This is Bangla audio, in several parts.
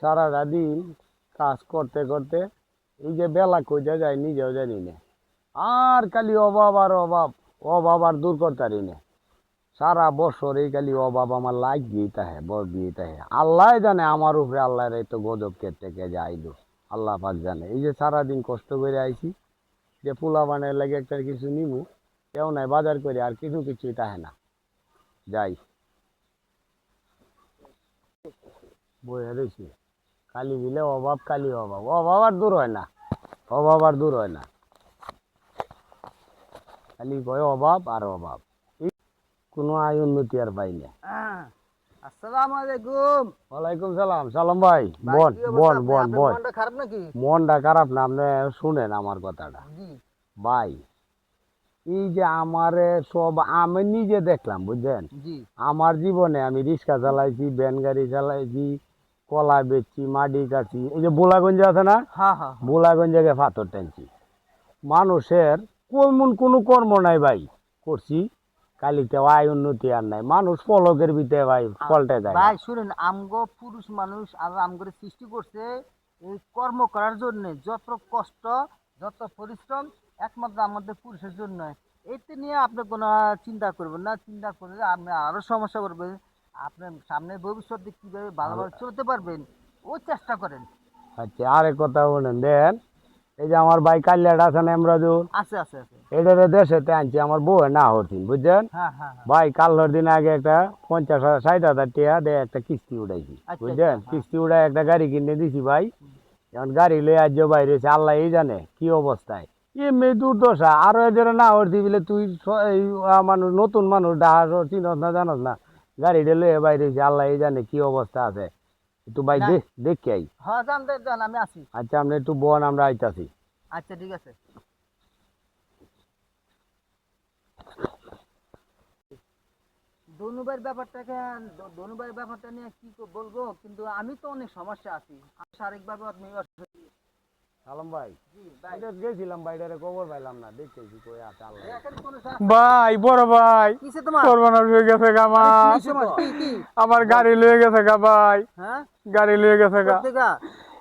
সারাটা দিন কাজ করতে করতে এই যে বেলা কইতে যায় নিজেও জানি না। আর খালি অভাব আর অভাব, অভাব আর দূর করতারি না। সারা বছর এই খালি অভাব আমার লাগিয়েই তাহে বর্গিয়ে তাহে। আল্লাহ জানে আমার উপরে আল্লাহর এই তো গজব কে থেকে যে আইলো, আল্লাহ পাক জানে। এই যে সারাদিন কষ্ট করে আইছি, যে পোলা বানের লাগে একটা কিছু নিমু, কেউ নাই বাজার করে আর কিছুই তাহে না। যাই বইয়া রয়েছি, কালি দিলে অভাব, কালি অভাব, অভাব আর দূর হয় না, অভাব আর দূর হয় না, খালি কয় অভাব আর অভাব। কোনো আয় উন্নতি আর পাই না। আসসালামু আলাইকুম। ওয়ালাইকুম সালাম। সালাম ভাই, ভাই বন কি অবস্থা? বন আপনি বন আপনার বন। মনটা খারাপ নাকি? মনটা খারাপ না, আপনি শুনেন আমার কথাটা। জি ভাই, এই যে আমারে সব আমি নিজে দেখলাম, বুঝছেন। জি। আমার জীবনে আমি রিক্সা চালাইছি, ভ্যান গাড়ি চালাইছি, কলা বেচছি, মাটি কাটছি, এই যে বোলাগঞ্জে আছে না, হ্যাঁ হ্যাঁ হ্যাঁ। বোলাগঞ্জে পাথর টানছি। মানুষের কোনো কর্ম নাই ভাই, করছি, কালিতে আয় উন্নতি আর নাই, মানুষ পলকের ভিতরে ভাই ফলটে যায় না। ভাই শুনেন, আমগো পুরুষ মানুষ আর আমগরে সৃষ্টি করছে এই কর্ম করার জন্য। যত কষ্ট, যত পরিশ্রম একমাত্র আমাদের পুরুষের জন্য। এতে নিয়ে আপনি কোনো চিন্তা করবেন না। চিন্তা করলে আপনি আরো সমস্যা করবেন। আপনার সামনে ভবিষ্যতে কিভাবে ভালোভাবে চলতে পারবেন ও চেষ্টা করেন। আচ্ছা, আরেক কথা বলেন দেন, এই যে আমার ভাই কাল্যাটা আছে না এমরাজুল, আছে আছে আছে। এটারে দেশেতে আনছি আমার বউ না হরতিন, বুঝছেন। হ্যাঁ হ্যাঁ হ্যাঁ। ভাই কাল্লর দিন আগে একটা 50,000 60,000 টাকা দিয়ে একটা কিস্তি উঠাইছি, আচ্ছা আচ্ছা। বুঝছেন। হ্যাঁ। কিস্তি উঠাই একটা গাড়ি কিনে দিছি ভাই। এখন গাড়ি লয়ে আজ বাইরে হয়েছে, আল্লাহ এই জানে কি অবস্থায়। এমনি দুর্দশা, আরো এদের না হরতি বলে তুই এই মানুষ, নতুন মানুষ ডাহাস চিনস না জানস না, গাড়িটা লয়ে বাইরে হয়েছে, আল্লাহ এই জানে কি অবস্থা আছে। একটু ভাই না। দেখি আই। হ্যাঁ জান জান, আমি আছি। আচ্ছা, আপনি একটু বন, আমরা আইতাছি। আচ্ছা ঠিক আছে। দনুভাইয়ের ব্যাপারটাকে, দনুভাইয়ের ব্যাপারটা নিয়ে কি বলবো, কিন্তু আমি তো অনেক সমস্যা আছি। আমি শারীরিকভাবে আপনি সালাম ভাই, জি ভাই। গেছিলাম বাইরে, খবর পাইলাম না, দেখতেছি কই আছে আল্লাহ। এখন কোনো ভাই বড় ভাই, কিসে তোমার? সর্বনাশ হয়ে গেছে গা আরে কি আমার। সমস্যা? কি কি? আমার বল। গাড়ি লয়ে গেছে গা ভাই, হ্যাঁ? গাড়ি লয়ে গেছে গা, কোত্থেকা?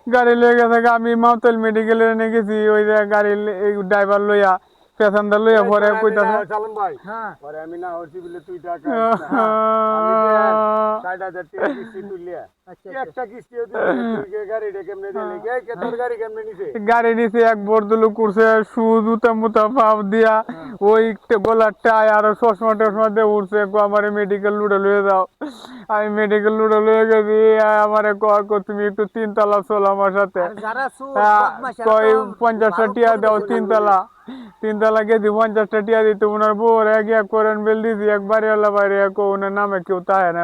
গাড়ি লয়ে গেছে গা। আমি মাউতল মেডিকেলে নিয়ে গেছি, ওই যে গাড়ি ড্রাইভার লইয়া, প্যাসেঞ্জার লইয়া এই পরে তোরে আমি না কইতাছে সালাম ভাই, হ্যাঁ পরে আমি না হচ্ছি বলে তুই টাকা আইস না। হ্যাঁ। আমি দেন 60,000 টাকা কিস্তি তুলিয়া, আচ্ছা আচ্ছা। একটা কিস্তিও দিলি না, তুই গাড়িটা কেমনে দিলি, কে হ্যাঁ তোর গাড়ি কেমনে নিছে। গাড়ি নিচে এক বর্দলু করছে, শু জুতা মুতা পাপ দিয়া, হ্যাঁ। ওই গোলার টাই আর চশমা টশমা দিয়ে উঠছে, আমার মেডিকেল লুড়ে লয়ে যাও। আমি মেডিকেল লুড়ে লয়ে গেছি। আমার তুমি একটু 3 তলা চলো আমার সাথে। আর যারা সুর বদমাশ এরা তো কয় খুব 50টা ভালো টিয়া দাও, পরিবেশে থাকবে। 3 তলা, 3 তলা গেছি, 50টা টিয়া দিতে ওনার বউর গিয়া করেন বেল দিছি, একবারে আল্লাহ বাইরে ওনার নামে কেউ তাহে না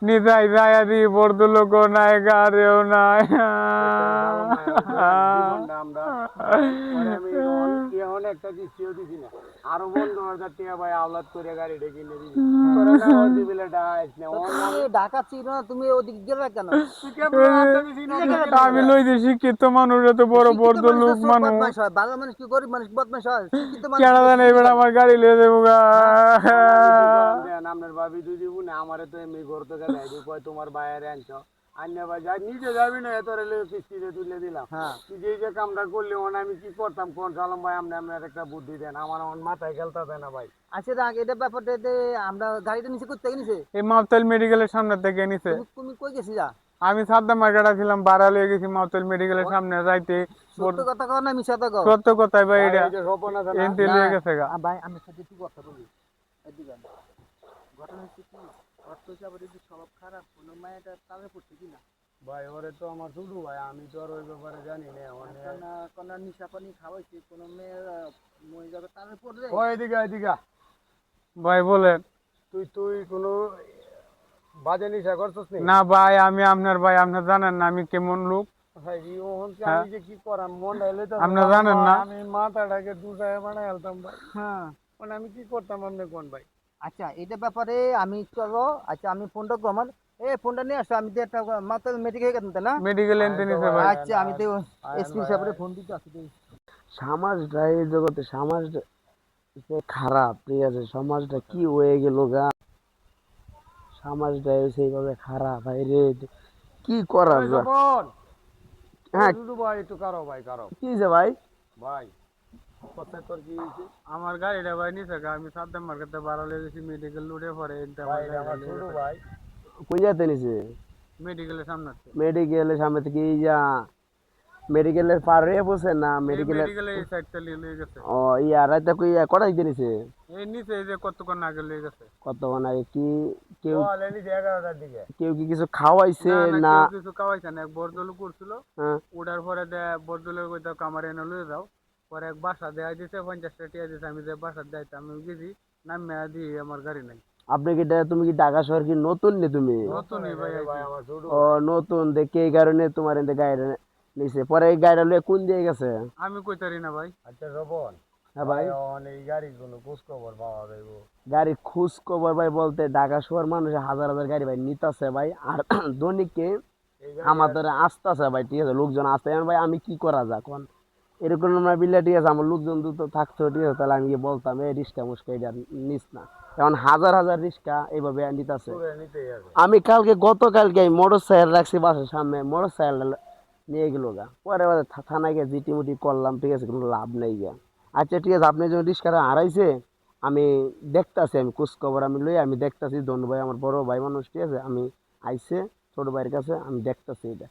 নিজাই যায় দি বর্দ লোক নাই, গাড়িও নাই। দেখছেন সালাম ভাই, ওই দেন জীবনটা আমরা, পরে আমি এখন একটা কিস্তিও দিছি না, আরো 15,000 টাকা ভাই আওলাদ করে গাড়িটা কিনে দিছি। তোরে না হচ্ছি বলে ডাইস না, তো ওর তুমি আমি ঢাকা চিনো না, তুমি ওদিকে গেলে কেন? তুই কেমনে আনতে দিছি না, কি তুই জায়গায় কেমনে আমি গেলে? লই যে শিক্ষিত মানুষ, এত বড় শিক্ষিত বর্দ মানুষ তো লোক সব মানুষ, বদমাশ হয়, ভালো মানুষ কি গরিব মানুষ বদমাশ হয়? শিক্ষিত মানুষ কেনা তো জানে শিখে এবার যাবে। আমার গাড়ি লয়ে দেবো গা। হ্যাঁ। এখন আমি কি করাম দেন, আপনার ভাবি দুই দিব না, আমারে তো এমনি ঘর থেকে দেয় দিব, কয় তোমার বাইরে আনছো আন্য ভাই যাই, নিজে যাবি না, এত রেলে কিস্তিতে তুলে দিলাম। হ্যাঁ। তুই যে কামটা করলি ওন আমি কি করতাম কোন সালাম ভাই, আপনি আপনার একটা বুদ্ধি দেন, আমার আমার মাথায় খেলতে না ভাই। আচ্ছা দেখ, এটা ব্যাপারটা আমরা গাড়িটা নিচে করতে নিছে। এই মাওতল মেডিকেলের সামনে থেকে নিছে। তুমি তুমি কই গেছি যা? আমি সাদ্দাম মার্কেটা ছিলাম, ভাড়া লয়ে গেছি মাওতল মেডিকেলের সামনে যাইতে। সত্য কথা কও না মিছা কথা কও? সত্য কথাই ভাই, ভাই এটা এই যে স্বপন আছে না, এনতে না লয়ে গেছে গা। ভাই, আমি সাথে একটু কথা বলি। এদিকে আন। ঘটনা হচ্ছে কি, অর্থ চাপের যদি স্বভাব খারাপ, কোনো মায়েটা তালে পড়ছে কিনা? ভাই ওরে তো আমার ছোট ভাই, আমি তো আর ওই ব্যাপারে জানি না। কোন নিশা পানি খাওয়াইছে, কোনো মেয়ের মরে যাবে তালে পড়লে। ওই এদিকে এদিকে, ভাই বলেন। তুই তুই কোনো বাজে নিশা করছিস নি? না ভাই, আমি আপনার ভাই, আপনি জানেন না আমি কেমন লোক। ভাই ওহন কি হ্যাঁ, আমি যে কি করাম, মন ডাইলে তো আপনি জানেন না। আমি মাথাটাকে দুটায় বানাই আলতাম ভাই, হ্যাঁ। মানে আমি কি করতাম আপনি কোন ভাই। আচ্ছা এটা ব্যাপারে আমি চলো, আচ্ছা আমি ফোনটা করবো আমার, ফোনটা নিয়ে আসো, আমি তো একটা মাত্র মেডিকেল গেতাম তাই না? মেডিকেল আয় এনতে তো নিছে ভাই, ভাই। আচ্ছা আমি তো আয়ন এসপি ভাই সাহেবের আয়। ফোন দিতে আসি। সমাজটা এই জগতে সমাজটা যে খারাপ, ঠিক আছে, সমাজটা কি হয়ে গেল গা, সমাজটা সেইভাবে খারাপ ভাই রে। কি করা ওই যায়? জবন, হ্যাঁ, দুদু ভাই একটু কারো ভাই কারো কি যে ভাই? ভাই কোথায় তোর কি হয়েছে? আমার গাড়িটা ভাই নিচে গা, আমি সাদ্দাম মার্কেটে বাড়া লেগে গেছি, মেডিকেল উঠে পরে একটা ভাই এটা আমার ছোট ভাই কই যেতে নিছে? মেডিকেলের সামনে আছে। মেডিকেলের সামনে থেকে এই যা মেডিকেলের পার হয়ে বসে না এই মেডিকেলের? মেডিকেলের এই সাইডটা লিয়ে গেছে। ও ইয়া রাইতে কই কটা দিতে নিছে? এই নিচে এই যে কতক্ষণ আগে লিয়ে গেছে। কতক্ষণ আগে কি কেউ বল এলি 11টার দিকে কেউ কি কিছু খাওয়াইছে না না, না? কেউ কিছু খাওয়াইছে না, এক বরদলু করছিল, হ্যাঁ, ওঠার পরে বরদলের কইতে কামারে এনে লয়ে যাও, পরে এক বাসা দেয়া দিছে, 50টা টিয়া দিছে, আমি যে বাসা দেয়তাম আমি গেছি, নামে দিই আমার গাড়ি নাই। আপনি কি তুমি কি ঢাকা শহর কি নতুন নে তুমি? নতুনই ভাই ভাই আইছি। আমার ছোট ও নতুন দেখে এই কারণে তোমার এতে গাড়ি নিছে, পরে এই গাড়িটা লয়ে কোন দিয়ে গেছে? আমি কইতারি না ভাই। আচ্ছা জবন হ্যাঁ ভাই, এই গাড়ির কোনো খোঁজ খবর পাওয়া যাইব? গাড়ি খোঁজ খবর ভাই বলতে ঢাকা শহর মানুষ হাজার হাজার গাড়ি ভাই নিতেছে ভাই, আর দৈনিককে এই আমাদের আসতেছে ভাই, ঠিক আছে, লোকজন আসতে ভাই, আমি কি করা যাক এখন এরকম আমরা বিলে, ঠিক আছে, আমার লোকজন দুটো থাকতো, ঠিক আছে, তাহলে আমি কি বলতাম এই রিক্সা মুস্কা এটা নিস না, এখন হাজার হাজার রিক্সা এইভাবে নিতেছে। নিতেই আছে আমি গতকালকে মোটর সাইকেল রাখছি বাসার সামনে, মোটর সাইকেল নিয়ে গেল গা, পরে থানায় গিয়ে জিটি মুটি করলাম, ঠিক আছে, কোনো লাভ নেই গা। আচ্ছা ঠিক আছে, আপনি যখন রিক্সাটা হারাইছে আমি দেখতাছি, আমি খোঁজ খবর আমি লই, আমি দেখতাছি, ধনু ভাই আমার বড় ভাই মানুষ, ঠিক আছে, আমি আইসে ছোট ভাইয়ের কাছে আমি দেখতাছি এটা,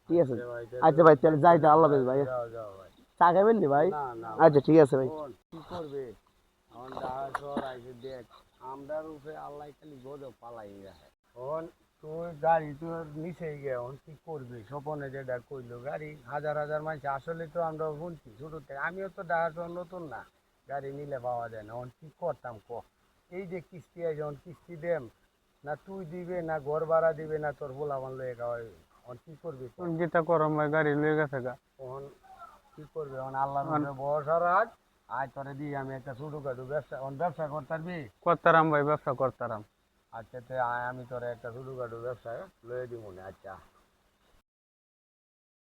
ঠিক আছে। ভাই আচ্ছা ভাই তাহলে যাইতে, আল্লাহ হাফেজ ভাই। যাও যাও ভাই চা খাবেন নি ভাই? না না আচ্ছা ঠিক আছে ভাই। বোন, কি করবে এখন ঢাকা শহর আইসে দেখ আমরার উপরে আল্লাহ খালি গজব পালাই রাখে এখন তুই গাড়ি তোর নিচেই গে এখন কি করবি স্বপনে যেটা কইলো গাড়ি হাজার হাজার মানুষ আসলে তো আমরা শুনছি ছোট থেকে আমিও তো ঢাকা শহর নতুন না গাড়ি নিলে পাওয়া যায় না এখন কি করতাম ক এই যে কিস্তি আছে এখন কিস্তি দেম না তুই দিবে না ঘর ভাড়া দিবে না তোর পোলাপান লয়ে খাওয়াই এখন কি করবি ক? গীতা করম ভাই, গাড়ি লিয়ে গেছে গা। তখন কি করবে এখন আল্লাহর উপরে ভরসা রাখ আয় তোরে দিই আমি একটা ছোটখাটো ব্যবসা এখন ব্যবসা করতে পারবি করতারাম ভাই, ব্যবসা করতারাম। আচ্ছা তে আয় আমি তোরে একটা ছোটখাটো ব্যবসা লয়ে দিব না আচ্ছা